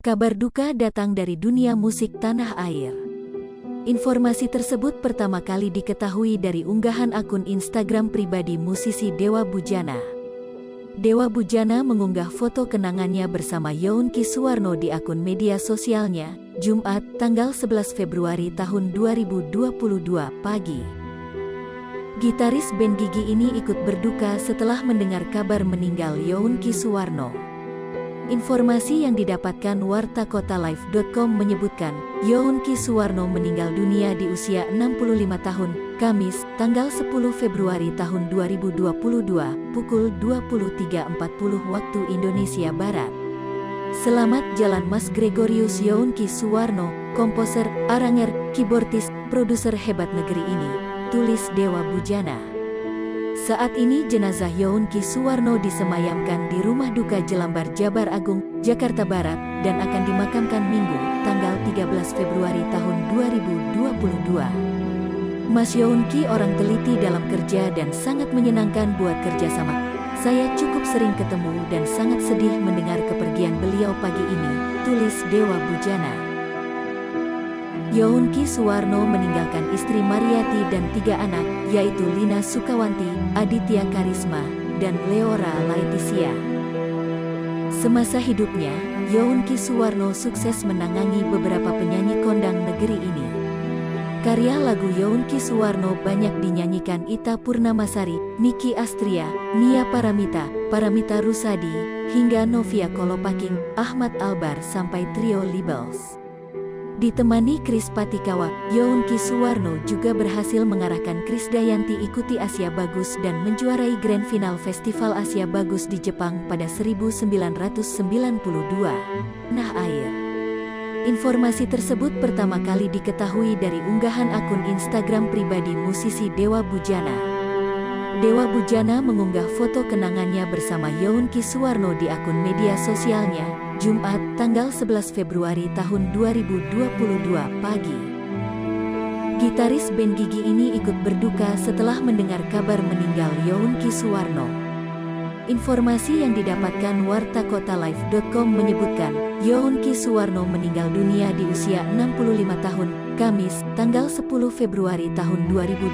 Kabar duka datang dari dunia musik tanah air. Informasi tersebut pertama kali diketahui dari unggahan akun Instagram pribadi musisi Dewa Bujana. Dewa Bujana mengunggah foto kenangannya bersama Younky Suwarno di akun media sosialnya, Jumat, tanggal 11 Februari tahun 2022 pagi. Gitaris band Gigi ini ikut berduka setelah mendengar kabar meninggal Younky Suwarno. Informasi yang didapatkan wartakotalive.com menyebutkan, Younky Suwarno meninggal dunia di usia 65 tahun, Kamis, tanggal 10 Februari tahun 2022, pukul 23.40 waktu Indonesia Barat. Selamat jalan Mas Gregorius Younky Suwarno, komposer, aranger, keyboardis, produser hebat negeri ini, tulis Dewa Bujana. Saat ini jenazah Younky Suwarno disemayamkan di Rumah Duka Jelambar Jabar Agung, Jakarta Barat, dan akan dimakamkan Minggu, tanggal 13 Februari tahun 2022. Mas Younky orang teliti dalam kerja dan sangat menyenangkan buat kerjasama. Saya cukup sering ketemu dan sangat sedih mendengar kepergian beliau pagi ini, tulis Dewa Bujana. Younky Suwarno meninggalkan istri Mariati dan 3 anak, yaitu Lina Sukawanti, Aditya Karisma, dan Leora Laetitia. Semasa hidupnya, Younky Suwarno sukses menangani beberapa penyanyi kondang negeri ini. Karya lagu Younky Suwarno banyak dinyanyikan Ita Purnamasari, Nicky Astria, Nia Paramita, Paramita Rusady, hingga Novia Kolopaking, Ahmad Albar sampai trio Libels. Ditemani Kris Patikawa, Younky Suwarno juga berhasil mengarahkan Krisdayanti ikuti Asia Bagus dan menjuarai Grand Final Festival Asia Bagus di Jepang pada 1992. Nah air. Informasi tersebut pertama kali diketahui dari unggahan akun Instagram pribadi musisi Dewa Bujana. Dewa Bujana mengunggah foto kenangannya bersama Younky Suwarno di akun media sosialnya, Jumat, tanggal 11 Februari tahun 2022 pagi. Gitaris band Gigi ini ikut berduka setelah mendengar kabar meninggal Younky Suwarno. Informasi yang didapatkan wartakotalive.com menyebutkan, Younky Suwarno meninggal dunia di usia 65 tahun, Kamis, tanggal 10 Februari tahun 2022,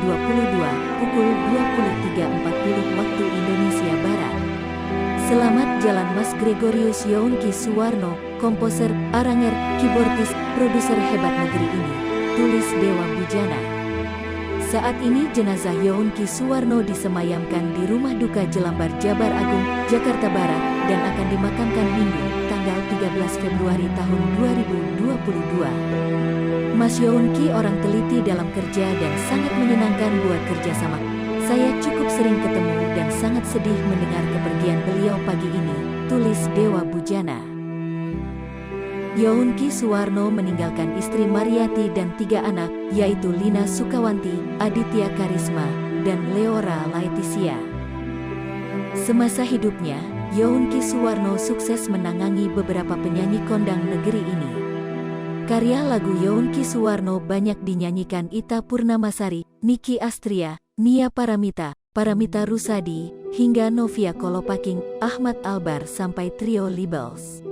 pukul 23.40 waktu Indonesia Barat. Selamat jalan Mas Gregorius Younky Suwarno, komposer, aranger, keyboardis, produser hebat negeri ini, tulis Dewa Bujana. Saat ini jenazah Younky Suwarno disemayamkan di Rumah Duka Jelambar Jabar Agung, Jakarta Barat, dan akan dimakamkan Minggu, tanggal 13 Februari tahun 2022. Mas Younky orang teliti dalam kerja dan sangat menyenangkan buat kerjasama. Saya cukup sering ketemu dan sangat sedih mendengar kepergian beliau pagi ini, tulis Dewa Bujana. Younky Suwarno meninggalkan istri Mariati dan 3 anak, yaitu Lina Sukawanti, Aditya Karisma, dan Leora Laetitia. Semasa hidupnya, Younky Suwarno sukses menangani beberapa penyanyi kondang negeri ini. Karya lagu Younky Suwarno banyak dinyanyikan Ita Purnamasari, Nicky Astria, Nia Paramita, Paramita Rusady, hingga Novia Kolopaking, Ahmad Albar sampai trio Libels.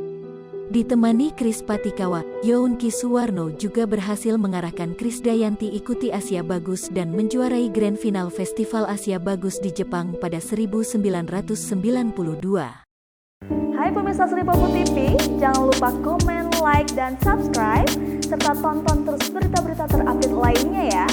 Ditemani Kris Patikawa, Younky Suwarno juga berhasil mengarahkan Krisdayanti ikuti Asia Bagus dan menjuarai Grand Final Festival Asia Bagus di Jepang pada 1992. Hai pemirsa Sri Popo TV, jangan lupa komen, like, dan subscribe, serta tonton terus berita-berita terupdate lainnya ya.